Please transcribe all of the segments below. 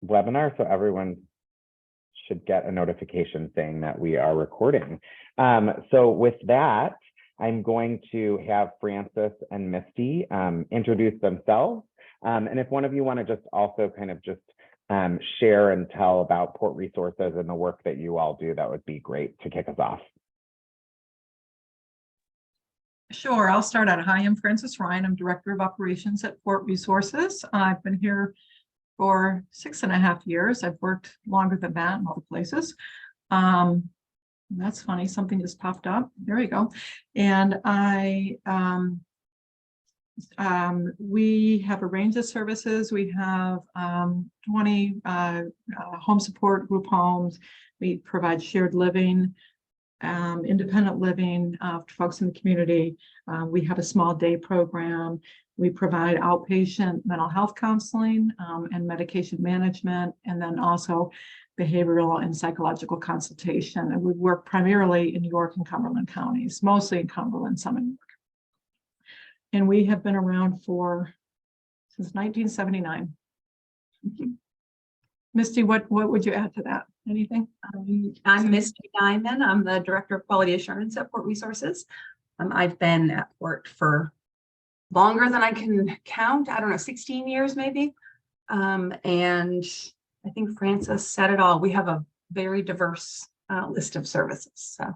webinar, so everyone should get a notification saying that we are recording. So with that, I'm going to have Francis and Misty introduce themselves. And if one of you want to just also kind of just share and tell about Port Resources and the work that you all do, that would be great to kick us off. Sure, I'll start out. Hi, I'm Frances Ryan. I'm Director of Operations at Port Resources. I've been here for 6.5 years. I've worked longer than that in all the places. That's funny, something just popped up. There we go. And we have a range of services. We have 20 home support group homes. We provide shared living, independent living to folks in the community. We have a small day program. We provide outpatient mental health counseling and medication management, and then also behavioral and psychological consultation. And we work primarily in New York and Cumberland counties, mostly in Cumberland, some in New York. And we have been around since 1979. Misty, what would you add to that? Anything? I'm Misty Diamond. I'm the Director of Quality Assurance at Port Resources. I've been at Port for longer than I can count. I don't know, 16 years maybe. And I think Frances said it all. We have a very diverse list of services. So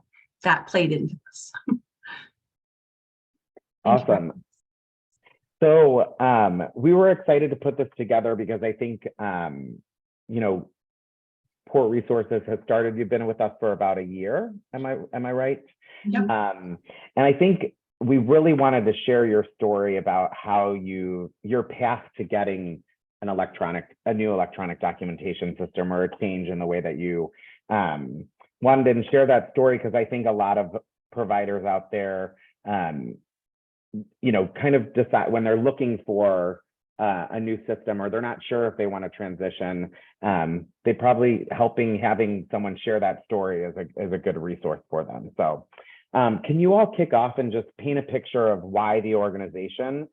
that played into this. Awesome. So we were excited to put this together because I think, you know, Port Resources has started. You've been with us for about a year. Am I right? Yep. And I think we really wanted to share your story about how your path to getting a new electronic documentation system or a change in the way that you wanted to share that story, because I think a lot of providers out there, you know, kind of decide when they're looking for a new system, or they're not sure if they want to transition, they probably having someone share that story is a good resource for them. So can you all kick off and just paint a picture of why the organization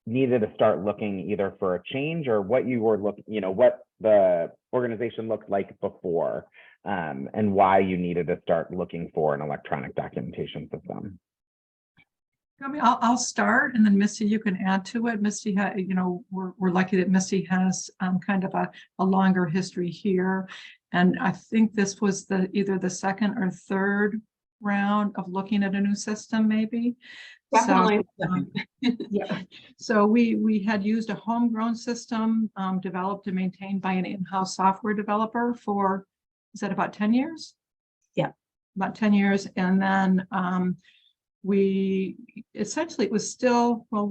needed to start looking either for a change, or what you were looking, you know, what the organization looked like before, and why you needed to start looking for an electronic documentation system? I mean, I'll start, and then Misty, you can add to it. Misty, you know, we're lucky that Misty has kind of a longer history here, and I think this was either the second or third round of looking at a new system, maybe. Definitely. So, yeah. So we had used a homegrown system developed and maintained by an in-house software developer for, is that about 10 years? Yeah, about 10 years, and then we essentially, it was still, well,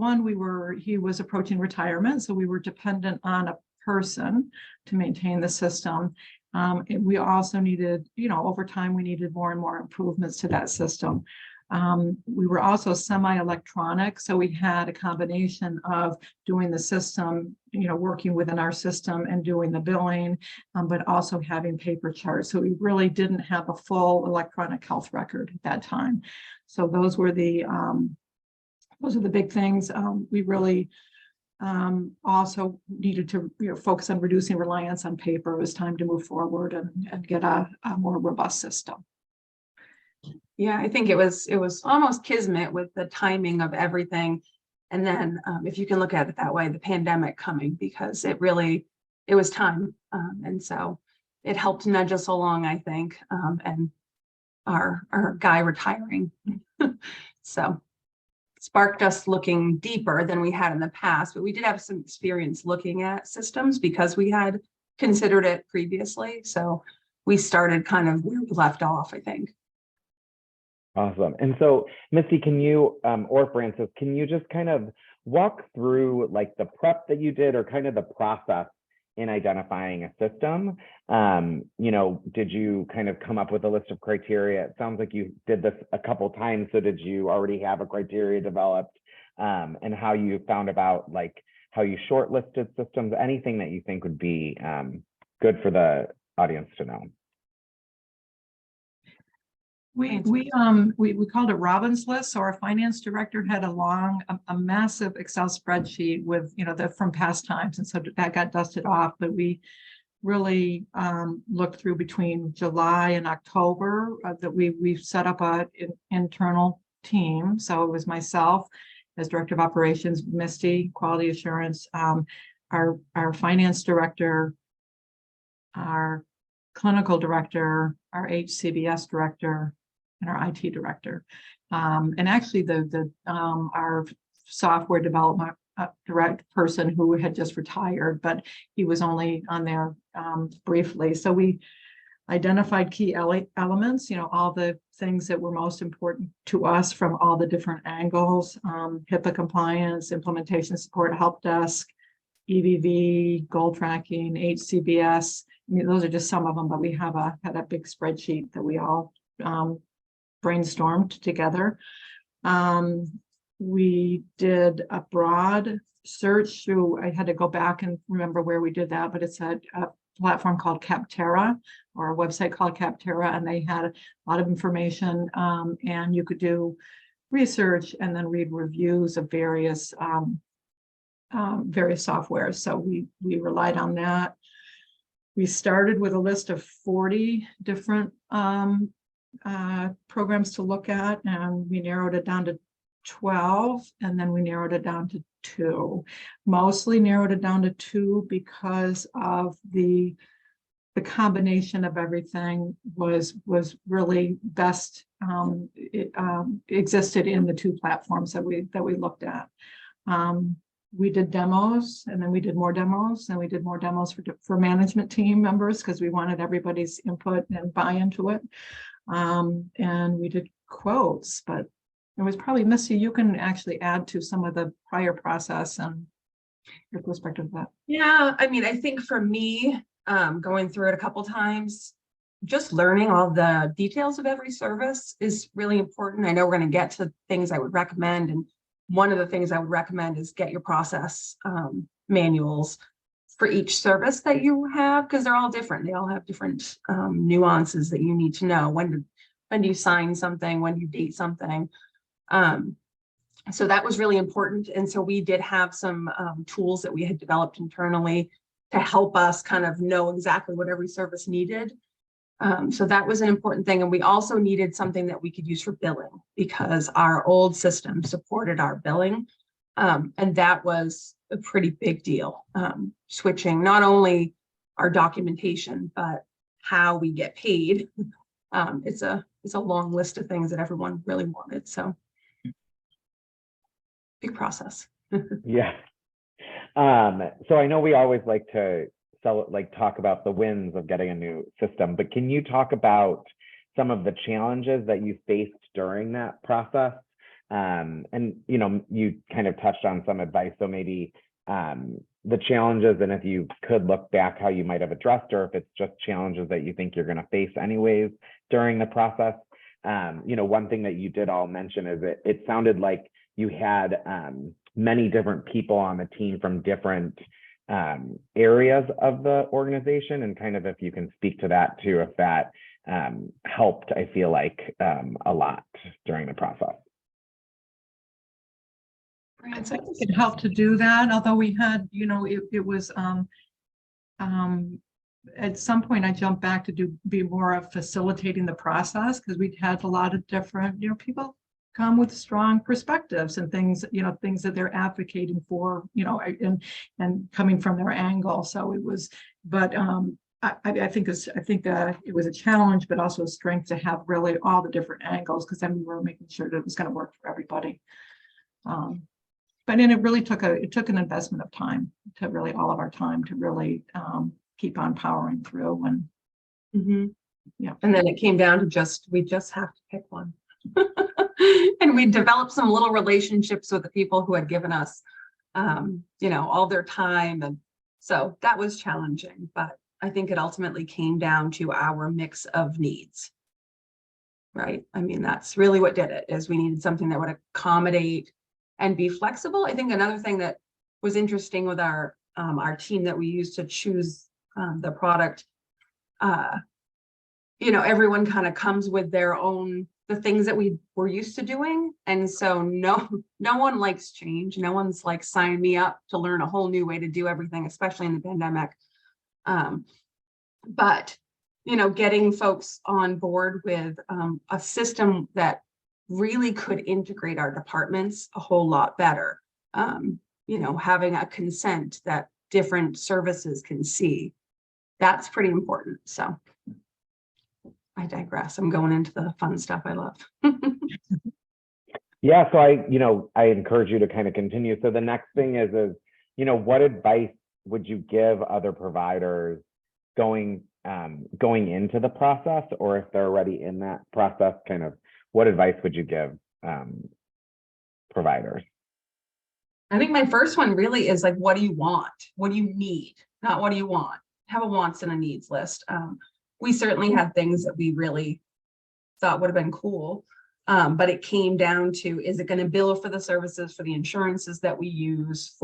he was approaching retirement, so we were dependent on a person to maintain the system. And we also needed, you know, over time, we needed more and more improvements to that system. We were also semi-electronic, so we had a combination of doing the system, you know, working within our system and doing the billing, but also having paper charts. So we really didn't have a full electronic health record at that time. So those are the big things. We really also needed to, you know, focus on reducing reliance on paper. It was time to move forward and get a more robust system. yeah. I think it was almost kismet with the timing of everything, and then if you can look at it that way, the pandemic coming, because it was time, and so it helped nudge us along, I think, and our guy retiring, so sparked us looking deeper than we had in the past. But we did have some experience looking at systems because we had considered it previously. So we started kind of where we left off, I think. Awesome. And so, Misty, can you, or Frances, can you just kind of walk through like the prep that you did, or kind of the process in identifying a system? You know, did you kind of come up with a list of criteria? It sounds like you did this a couple times. So did you already have a criteria developed, and how you found about like how you shortlisted systems, anything that you think would be good for the audience to know? We called it Robin's list. So our finance director had a massive Excel spreadsheet with, you know, from past times, and so that got dusted off. But we really looked through between July and October that we've set up an internal team. So it was myself as Director of Operations, Misty, Quality Assurance, our Finance Director, our Clinical Director, our HCBS Director, and our IT Director. And actually our software development direct person who had just retired, but he was only on there briefly. So we identified key elements, all the things that were most important to us from all the different angles, HIPAA compliance, implementation support, help desk, EVV, goal tracking, HCBS. I mean, those are just some of them, but we had a big spreadsheet that we all brainstormed together. We did a broad search through, I had to go back and remember where we did that, but it's a platform called Capterra, or a website called Capterra, and they had a lot of information, and you could do research and then read reviews of various softwares. So we relied on that. We started with a list of 40 different programs to look at, and we narrowed it down to 12, and then we narrowed it down to 2. Mostly narrowed it down to 2 because of the combination of everything was really best. It existed in the 2 platforms that we looked at. We did demos, and then we did more demos, and we did more demos for management team members because we wanted everybody's input and buy into it. And we did quotes, but it was probably, Missy, you can actually add to some of the prior process and your perspective of that. Yeah, I mean, I think for me, going through it a couple times, just learning all the details of every service is really important. I know we're going to get to things I would recommend, and one of the things I would recommend is get your process manuals for each service that you have, because they're all different. They all have different nuances that you need to know. When do you sign something? When do you date something? So that was really important. And so we did have some tools that we had developed internally to help us kind of know exactly what every service needed. So that was an important thing. And we also needed something that we could use for billing, because our old system supported our billing. And that was a pretty big deal, switching not only our documentation, but how we get paid. It's a long list of things that everyone really wanted. So big process. Yeah. So I know we always like to talk about the wins of getting a new system, but can you talk about some of the challenges that you faced during that process? And you kind of touched on some advice, so maybe the challenges, and if you could look back how you might have addressed, or if it's just challenges that you think you're going to face anyways during the process. One thing that you did all mention is it sounded like you had many different people on the team from different areas of the organization, and kind of if you can speak to that too, if that helped, I feel like a lot during the process. I think it helped to do that, although we had, it was at some point I jumped back to be more of facilitating the process, because we'd had a lot of different, people come with strong perspectives and things, things that they're advocating for, and coming from their angle. So it was, but I think it was a challenge, but also a strength to have really all the different angles, because then we were making sure that it was going to work for everybody. But then it really took an investment of time, to really all of our time to really keep on powering through. And yeah, and then it came down to we just have to pick one. And we developed some little relationships with the people who had given us all their time, and so that was challenging, but I think it ultimately came down to our mix of needs, right? I mean, that's really what did it, is we needed something that would accommodate and be flexible. I think another thing that was interesting with our team that we used to choose the product, everyone kind of comes with their own, the things that we were used to doing. And so no one likes change. No one's like, sign me up to learn a whole new way to do everything, especially in the pandemic. But, getting folks on board with a system that really could integrate our departments a whole lot better. Having a consent that different services can see, that's pretty important. So I digress. I'm going into the fun stuff I love. Yeah, so I encourage you to kind of continue. So the next thing is, what advice would you give other providers going into the process, or if they're already in that process, kind of what advice would you give providers? I think my first one really is like, what do you want? What do you need? Not what do you want? Have a wants and a needs list. We certainly had things that we really thought would have been cool. But it came down to, is it going to bill for the services, for the insurances that we use,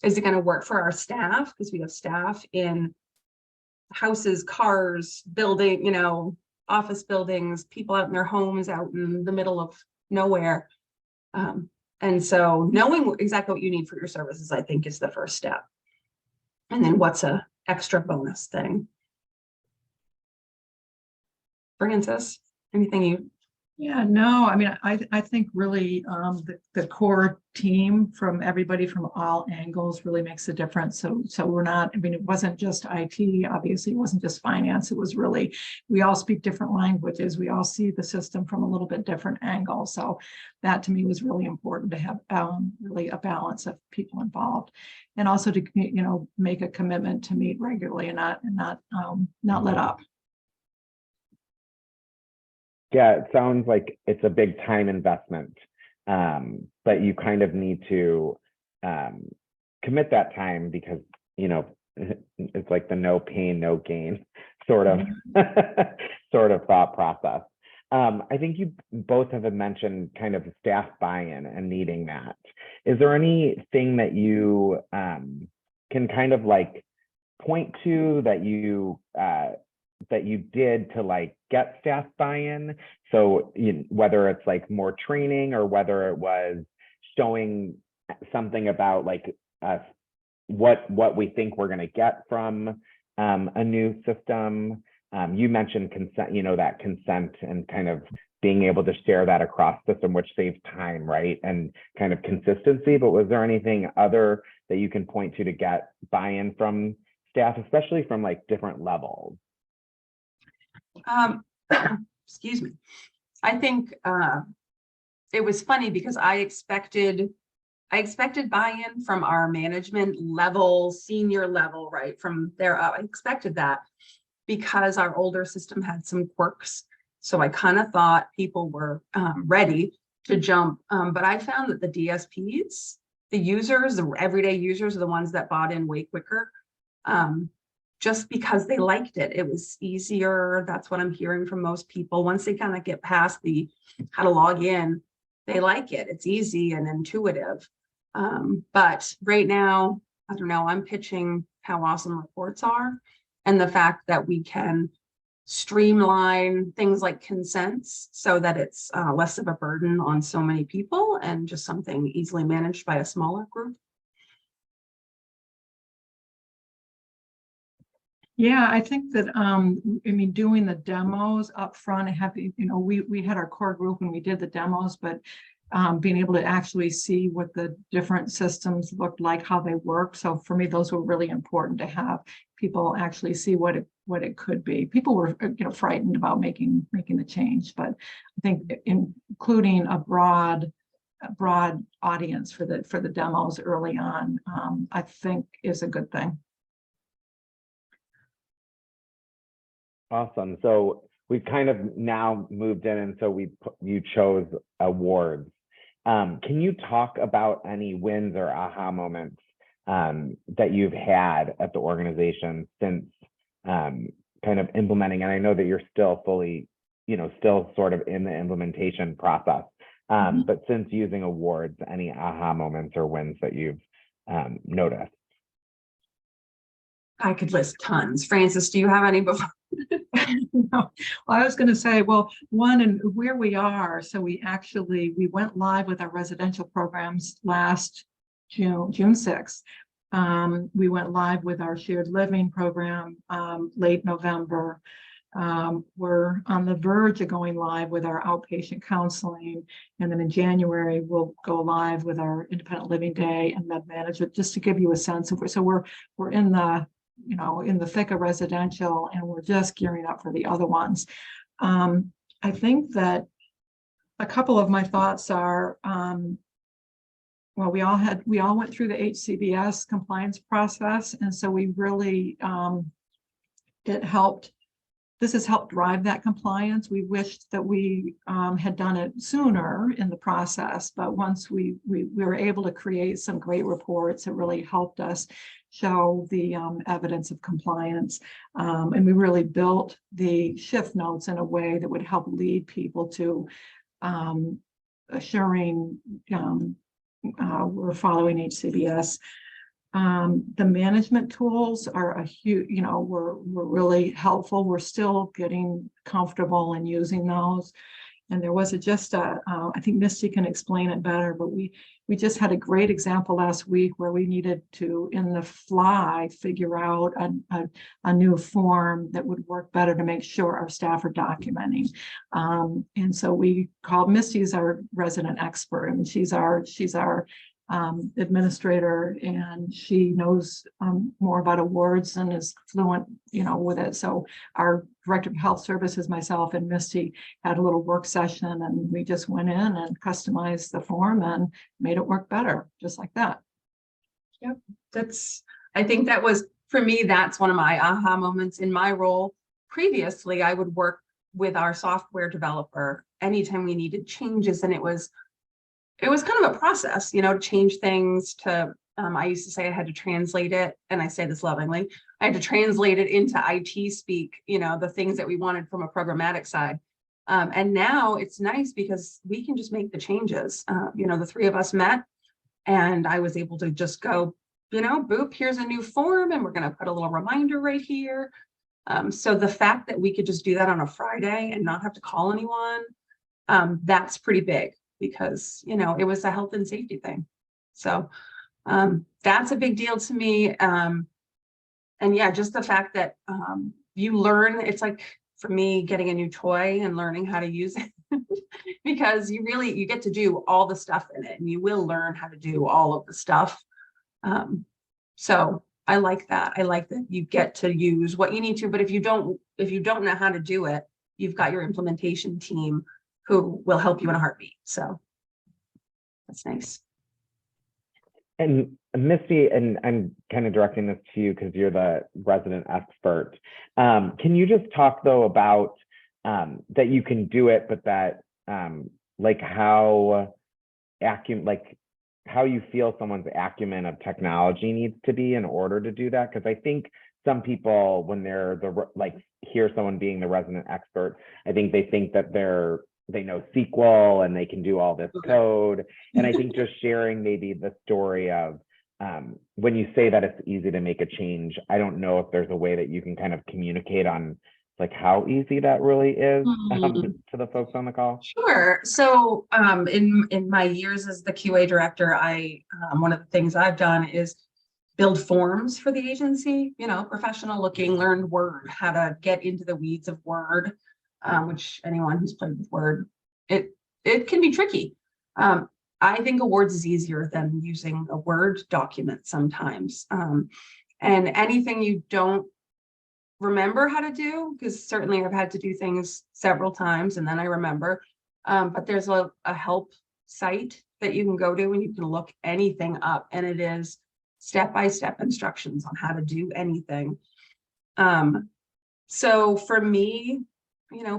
is it going to work for our staff? Because we have staff in houses, cars, building, office buildings, people out in their homes, out in the middle of nowhere. And so knowing exactly what you need for your services, I think, is the first step. And then what's a extra bonus thing? Francis, anything you? Yeah, no, I mean, I think really the core team from everybody from all angles really makes a difference. So we're not, I mean, it wasn't just IT, obviously, it wasn't just finance. It was really, we all speak different languages. We all see the system from a little bit different angle. So that to me was really important, to have really a balance of people involved, and also to, make a commitment to meet regularly and not let up. Yeah, it sounds like it's a big time investment, but you kind of need to commit that time, because, it's like the no pain, no gain sort of thought process. I think you both have mentioned kind of staff buy-in and needing that. Is there anything that you can kind of like point to that you did to like get staff buy-in? So whether it's like more training, or whether it was showing something about like what we think we're going to get from a new system. You mentioned consent, that consent and kind of being able to share that across system, which saves time, right? And kind of consistency. But was there anything other that you can point to get buy-in from staff, especially from like different levels? Excuse me. I think it was funny because I expected buy-in from our management level, senior level, right from there up. I expected that because our older system had some quirks. So I kind of thought people were ready to jump. But I found that the DSPs, the users, the everyday users, are the ones that bought in way quicker. Just because they liked it. It was easier. That's what I'm hearing from most people. Once they kind of get past the how to log in, they like it. It's easy and intuitive. But right now, I don't know, I'm pitching how awesome reports are, and the fact that we can streamline things like consents so that it's less of a burden on so many people and just something easily managed by a smaller group. Yeah, I think that, I mean, doing the demos up front, we had our core group and we did the demos, but being able to actually see what the different systems looked like, how they work. So for me, those were really important, to have people actually see what it could be. People were, frightened about making the change, but I think including a broad audience for the demos early on, I think is a good thing. Awesome. So we've kind of now moved in, and so you chose awards. Can you talk about any wins or aha moments that you've had at the organization since kind of implementing? And I know that you're still fully, still sort of in the implementation process, but since using awards, any aha moments or wins that you've noticed? I could list tons. Francis, do you have any before? No. Well, I was going to say, well, one, and where we are, so we went live with our residential programs last June 6th. We went live with our shared living program late November. We're on the verge of going live with our outpatient counseling. And then in January, we'll go live with our independent living day and med management, just to give you a sense of, so we're in the, in the thick of residential, and we're just gearing up for the other ones. I think that a couple of my thoughts are, well, we all went through the HCBS compliance process. And so we really, this has helped drive that compliance. We wished that we had done it sooner in the process, but once we were able to create some great reports, it really helped us show the evidence of compliance. And we really built the shift notes in a way that would help lead people to assuring we're following HCBS. The management tools are a huge, were really helpful. We're still getting comfortable in using those. And there was I think Misty can explain it better, but we just had a great example last week where we needed to, in the fly, figure out a new form that would work better to make sure our staff are documenting. And so we called Misty's our resident expert. I mean, she's our administrator, and she knows more about awards and is fluent, with it. So our director of health services, myself and Misty, had a little work session, and we just went in and customized the form and made it work better, just like that. Yep, I think that was, for me, that's one of my aha moments in my role. Previously, I would work with our software developer anytime we needed changes, and it was kind of a process, to change things to, I used to say I had to translate it, and I say this lovingly, I had to translate it into IT speak, the things that we wanted from a programmatic side. And now it's nice because we can just make the changes. The three of us met, and I was able to just go, boop, here's a new form, and we're going to put a little reminder right here. So the fact that we could just do that on a Friday and not have to call anyone, that's pretty big. Because, it was a health and safety thing. So that's a big deal to me. And yeah, just the fact that you learn, it's like, for me, getting a new toy and learning how to use it, because you get to do all the stuff in it, and you will learn how to do all of the stuff. So I like that. I like that you get to use what you need to, but if you don't know how to do it, you've got your implementation team who will help you in a heartbeat. So that's nice. And Misty, and I'm kind of directing this to you because you're the resident expert. Can you just talk though about that you can do it, but that how you feel someone's acumen of technology needs to be in order to do that? Because I think some people, when they're hear someone being the resident expert, I think they think that they know SQL and they can do all this code. And I think just sharing maybe the story of when you say that it's easy to make a change, I don't know if there's a way that you can kind of communicate on how easy that really is to the folks on the call. Sure. So in my years as the QA director, one of the things I've done is build forms for the agency, professional looking, learned Word, how to get into the weeds of Word. Which anyone who's played with Word, it can be tricky. I think awards is easier than using a Word document sometimes. And anything you don't remember how to do, because certainly I've had to do things several times and then I remember, but there's a help site that you can go to and you can look anything up, and it is step-by-step instructions on how to do anything. So for me,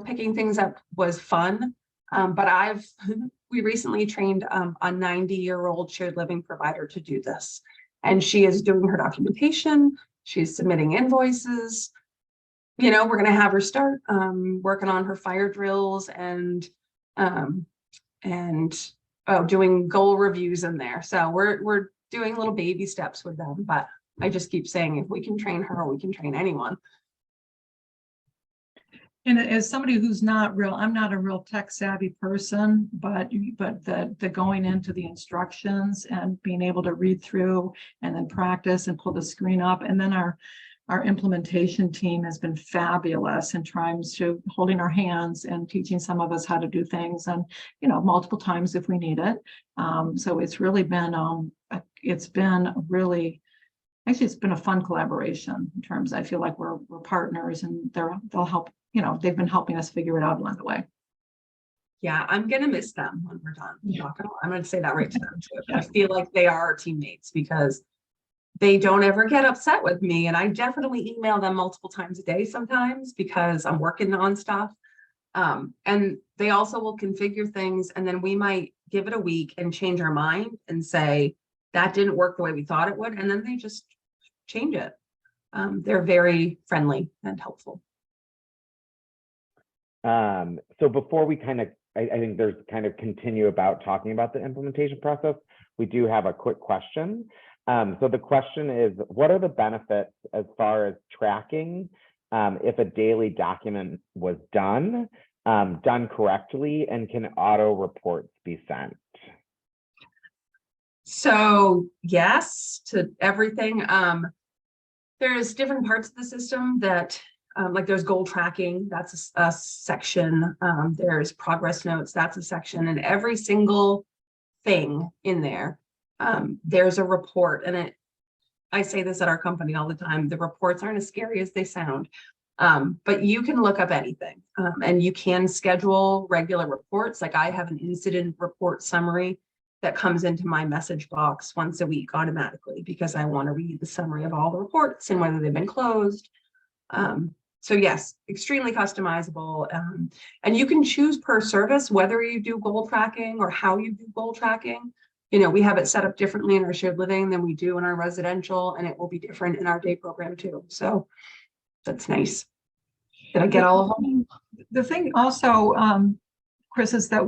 picking things up was fun, but we recently trained a 90-year-old shared living provider to do this, and she is doing her documentation. She's submitting invoices. We're going to have her start working on her fire drills and doing goal reviews in there. So we're doing little baby steps with them, but I just keep saying, if we can train her, we can train anyone. And as somebody who's not real, I'm not a real tech savvy person, but the going into the instructions and being able to read through and then practice and pull the screen up. And then our implementation team has been fabulous in terms to holding our hands and teaching some of us how to do things, and multiple times if we need it. So it's really been it's been a fun collaboration in terms. I feel like we're partners, and they'll help. They've been helping us figure it out along the way. Yeah, I'm gonna miss them when we're done. I'm gonna say that right to them too. Yeah. I feel like they are our teammates because they don't ever get upset with me. And I definitely email them multiple times a day sometimes because I'm working on stuff. And they also will configure things, and then we might give it a week and change our mind and say, that didn't work the way we thought it would. And then they just change it. They're very friendly and helpful. So before we I think there's continue about talking about the implementation process, we do have a quick question. So the question is, what are the benefits as far as tracking if a daily document was done correctly, and can auto reports be sent? So yes, to everything. There's different parts of the system that like there's goal tracking, that's a section. There's progress notes, that's a section, and every single thing in there, there's a report. And I say this at our company all the time, the reports aren't as scary as they sound, but you can look up anything, and you can schedule regular reports. Like I have an incident report summary that comes into my message box once a week automatically because I want to read the summary of all the reports and whether they've been closed. So yes, extremely customizable. And you can choose per service whether you do goal tracking or how you do goal tracking. We have it set up differently in our shared living than we do in our residential, and it will be different in our day program too. So that's nice. Did I get all of them? The thing also, Chris, is that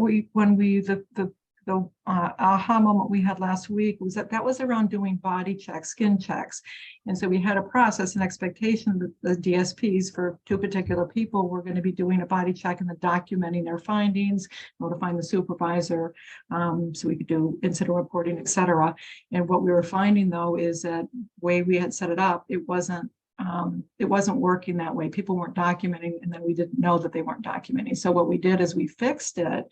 the aha moment we had last week was that was around doing body checks, skin checks. And so we had a process and expectation that the DSPs for two particular people were going to be doing a body check and then documenting their findings, notifying the supervisor, so we could do incident reporting, et cetera. And what we were finding though is that way we had set it up, it wasn't working that way. People weren't documenting, and then we didn't know that they weren't documenting. So what we did is we fixed it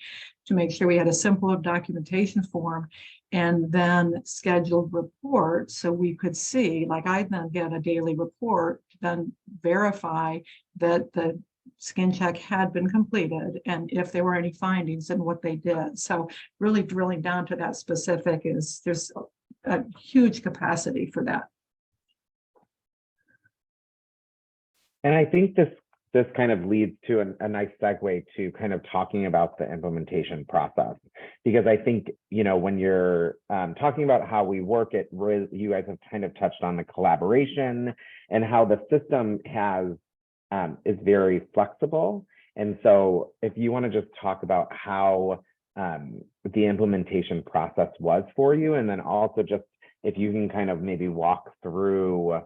to make sure we had a simpler documentation form, and then scheduled reports so we could see, like I then get a daily report to then verify that the skin check had been completed and if there were any findings and what they did. So really drilling down to that specific there's a huge capacity for that. And I think this kind of leads to a nice segue to kind of talking about the implementation process, because I think, when you're talking about how we work, you guys have kind of touched on the collaboration and how the system is very flexible. And so if you want to just talk about how the implementation process was for you, and then also just if you can kind of maybe walk through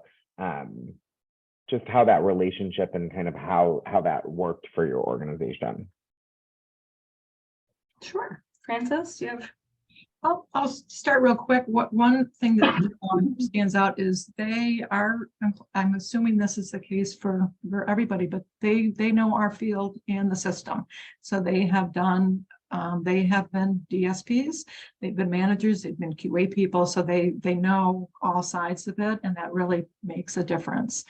just how that relationship and kind of how that worked for your organization. Sure. Frances, do you have? I'll start real quick. One thing that stands out is they are, I'm assuming this is the case for everybody, but they know our field and the system. So they have been DSPs, they've been managers, they've been QA people, so they know all sides of it, and that really makes a difference.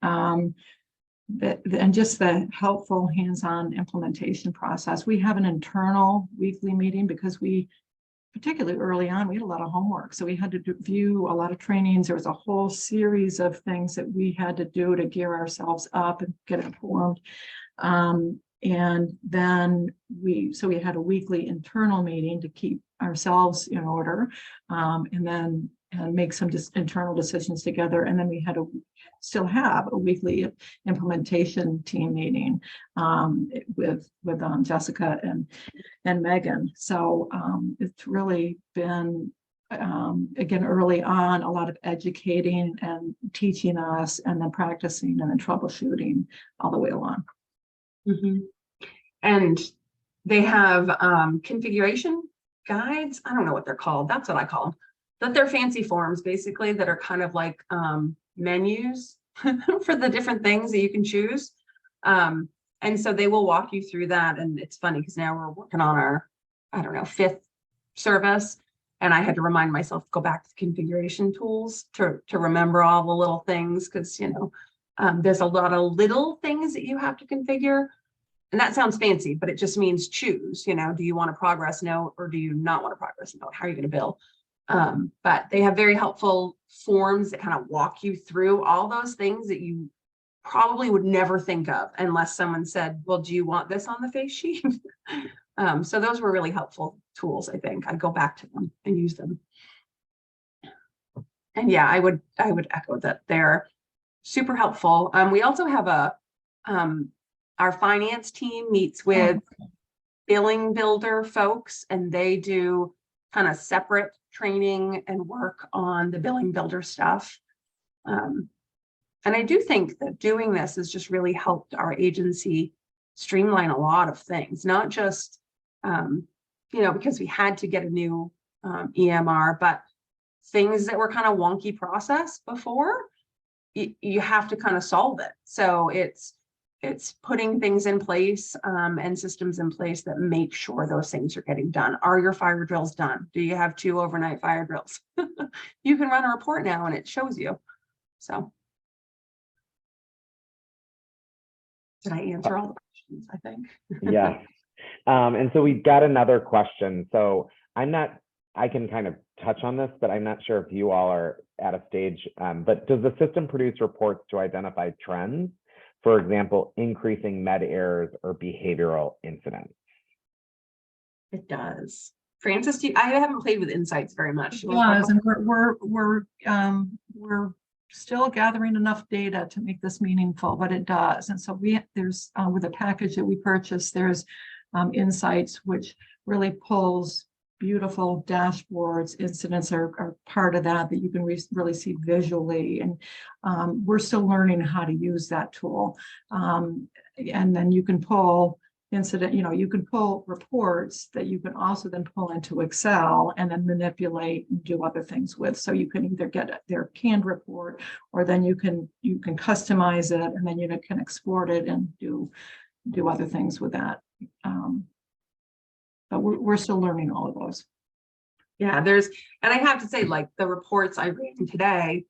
And just the helpful hands-on implementation process. We have an internal weekly meeting because particularly early on, we had a lot of homework. So we had to view a lot of trainings. There was a whole series of things that we had to do to gear ourselves up and get informed. And then we had a weekly internal meeting to keep ourselves in order, and make some internal decisions together. And then we still have a weekly implementation team meeting with Jessica and Megan. So it's really been, again, early on, a lot of educating and teaching us, and then practicing and then troubleshooting all the way along. And they have configuration guides. I don't know what they're called. That's what I call them. But they're fancy forms basically that are kind of like menus for the different things that you can choose. And so they will walk you through that. And it's funny because now we're working on our, I don't know, 5th service. And I had to remind myself to go back to the configuration tools to remember all the little things because, you know, there's a lot of little things that you have to configure. And that sounds fancy, but it just means choose, you know, do you want a progress note or do you not want a progress note? How are you going to bill? But they have very helpful forms that kind of walk you through all those things that you probably would never think of unless someone said, well, do you want this on the face sheet? So those were really helpful tools. I think I'd go back to them and use them. And yeah, I would echo that they're super helpful. We also have our finance team meets with billing builder folks, and they do kind of separate training and work on the billing builder stuff. And I do think that doing this has just really helped our agency streamline a lot of things, not just, you know, because we had to get a new EMR, but things that were kind of wonky process before, you have to kind of solve it. So it's putting things in place and systems in place that make sure those things are getting done. Are your fire drills done? Do you have 2 overnight fire drills? You can run a report now and it shows you. So did I answer all the questions? I think. Yes. And so we've got another question. So I can kind of touch on this, but I'm not sure if you all are at a stage, but does the system produce reports to identify trends? For example, increasing med errors or behavioral incidents? It does. Francis, I haven't played with insights very much. It does, and we're still gathering enough data to make this meaningful, but it does. And so there's with a package that we purchased, there's insights, which really pulls beautiful dashboards. Incidents are part of that you can really see visually, and we're still learning how to use that tool. And then you can pull you can pull reports that you can also then pull into Excel and then manipulate and do other things with. So you can either get their canned report, or then you can customize it, and then you can export it and do other things with that. But we're still learning all of those. Yeah, and I have to say, like the reports I ran today,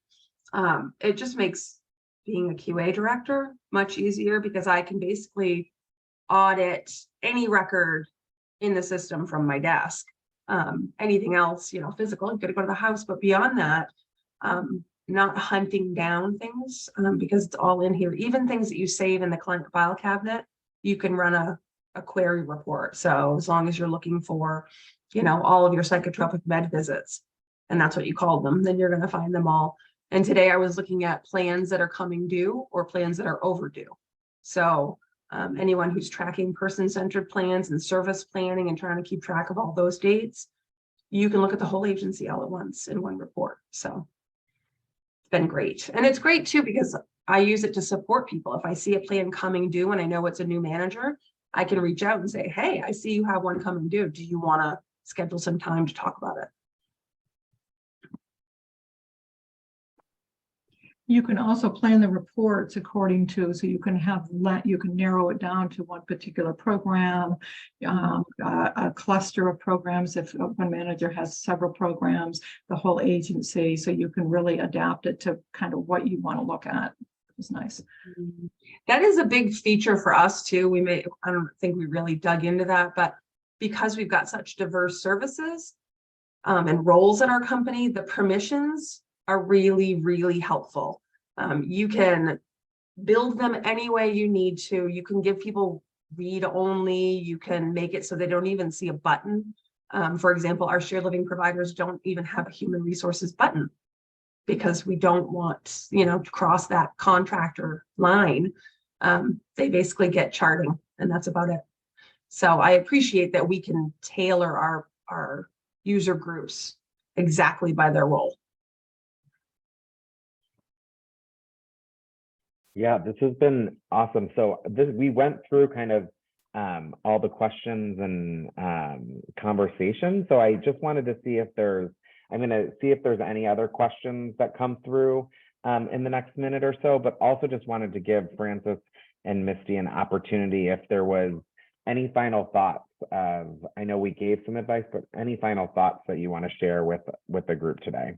it just makes being a QA director much easier because I can basically audit any record in the system from my desk. Anything else, you know, physical, I'm gonna go to the house, but beyond that, not hunting down things because it's all in here. Even things that you save in the client file cabinet, you can run a query report. So as long as you're looking for, you know, all of your psychotropic med visits, and that's what you called them, then you're going to find them all. And today I was looking at plans that are coming due or plans that are overdue. So anyone who's tracking person-centered plans and service planning and trying to keep track of all those dates, you can look at the whole agency all at once in one report. So it's been great. And it's great too, because I use it to support people. If I see a plan coming due and I know it's a new manager, I can reach out and say, hey, I see you have one coming due. Do you want to schedule some time to talk about it? You can also plan the reports according to, so you can narrow it down to one particular program, a cluster of programs. If one manager has several programs, the whole agency, so you can really adapt it to kind of what you want to look at. It's nice. That is a big feature for us too. I don't think we really dug into that, but because we've got such diverse services and roles in our company, the permissions are really, really helpful. You can build them any way you need to. You can give people read only. You can make it so they don't even see a button. For example, our shared living providers don't even have a human resources button because we don't want, you know, to cross that contractor line. They basically get charting, and that's about it. So I appreciate that we can tailor our user groups exactly by their role. Yeah, this has been awesome. So we went through kind of all the questions and conversations. So I just wanted to see if I'm going to see if there's any other questions that come through in the next minute or so, but also just wanted to give Francis and Misty an opportunity if there was any final thoughts. I know we gave some advice, but any final thoughts that you want to share with the group today?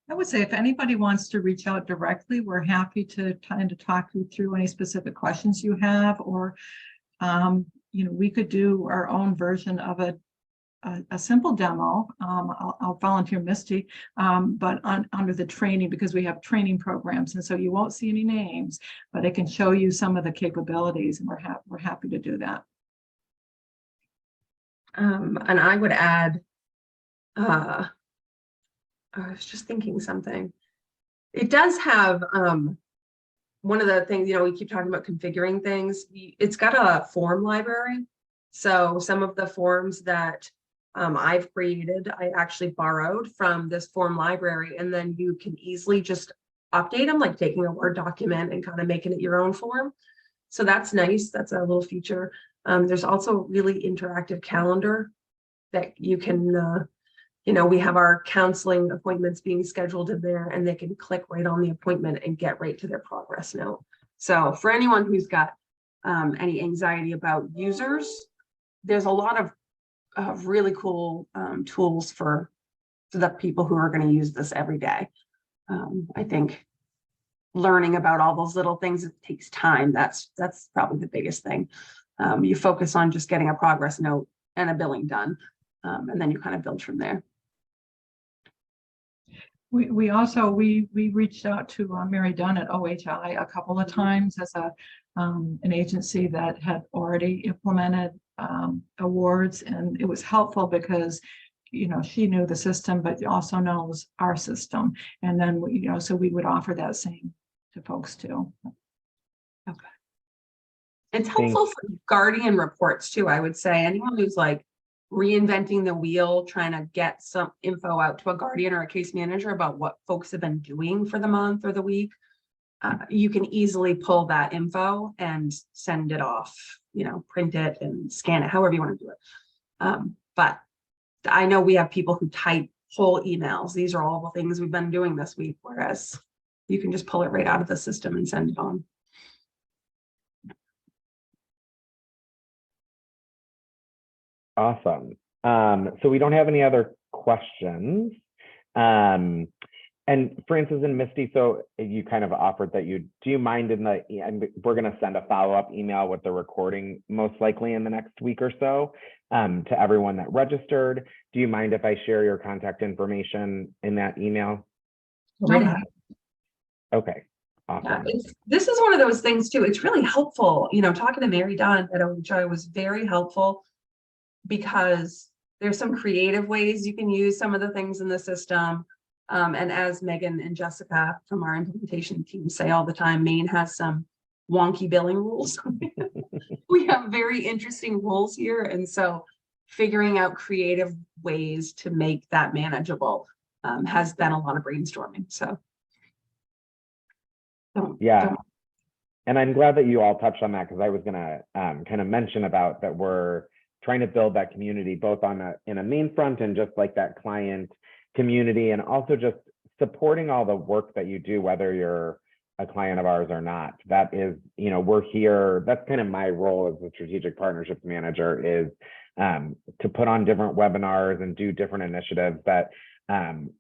I would say if anybody wants to reach out directly, we're happy to kind of talk you through any specific questions you have, or we could do our own version of a simple demo. I'll volunteer Misty, but under the training, because we have training programs, and so you won't see any names, but it can show you some of the capabilities, and we're happy to do that. And I would add, I was just thinking something. It does have one of the things, we keep talking about configuring things. It's got a form library. So some of the forms that I've created, I actually borrowed from this form library, and then you can easily just update them, like taking a Word document and kind of making it your own form. So that's nice. That's a little feature. There's also really interactive calendar that you can, we have our counseling appointments being scheduled in there, and they can click right on the appointment and get right to their progress note. So for anyone who's got any anxiety about users, there's a lot of really cool tools for the people who are going to use this every day. I think learning about all those little things, it takes time. That's probably the biggest thing. You focus on just getting a progress note and a billing done, and then you kind of build from there. We also reached out to Mary Dunn at OHI a couple of times as an agency that had already implemented awards, and it was helpful because she knew the system, but also knows our system, and then so we would offer that same to folks too. Okay. It's helpful for Guardian reports too. I would say anyone who's like reinventing the wheel, trying to get some info out to a Guardian or a case manager about what folks have been doing for the month or the week, you can easily pull that info and send it off, print it and scan it, however you want to do it. But I know we have people who type whole emails. These are all the things we've been doing this week, whereas you can just pull it right out of the system and send it on. Awesome. So we don't have any other questions. And Francis and Misty, so you kind of offered that do you mind and we're going to send a follow-up email with the recording most likely in the next week or so to everyone that registered. Do you mind if I share your contact information in that email? Right. Okay. Awesome. Yeah, this is one of those things too. It's really helpful. Talking to Mary Dunn at OHI was very helpful, because there's some creative ways you can use some of the things in the system. And as Megan and Jessica from our implementation team say all the time, Maine has some wonky billing rules. We have very interesting rules here. And so figuring out creative ways to make that manageable has been a lot of brainstorming. So and I'm glad that you all touched on that, because I was going to kind of mention about that we're trying to build that community both in a main front and just like that client community, and also just supporting all the work that you do, whether you're a client of ours or not. That is, we're here. That's kind of my role as a strategic partnerships manager, is to put on different webinars and do different initiatives that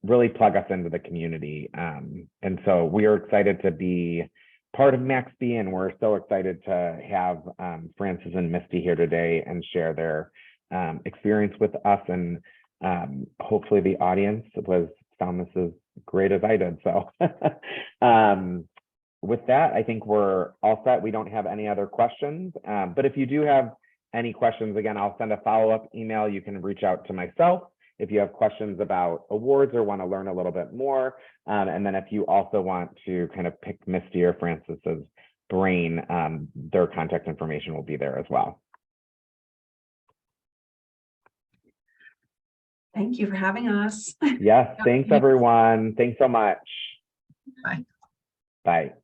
really plug us into the community. And so we are excited to be part of MACSP, and we're so excited to have Francis and Misty here today and share their experience with us. And hopefully the audience found this as great as I did. So with that, I think we're all set. We don't have any other questions, but if you do have any questions, again, I'll send a follow-up email. You can reach out to myself if you have questions about awards or want to learn a little bit more. And then if you also want to kind of pick Misty or Francis's brain, their contact information will be there as well. thank you for having us. Yes, thanks everyone. Thanks so much. Bye. Bye.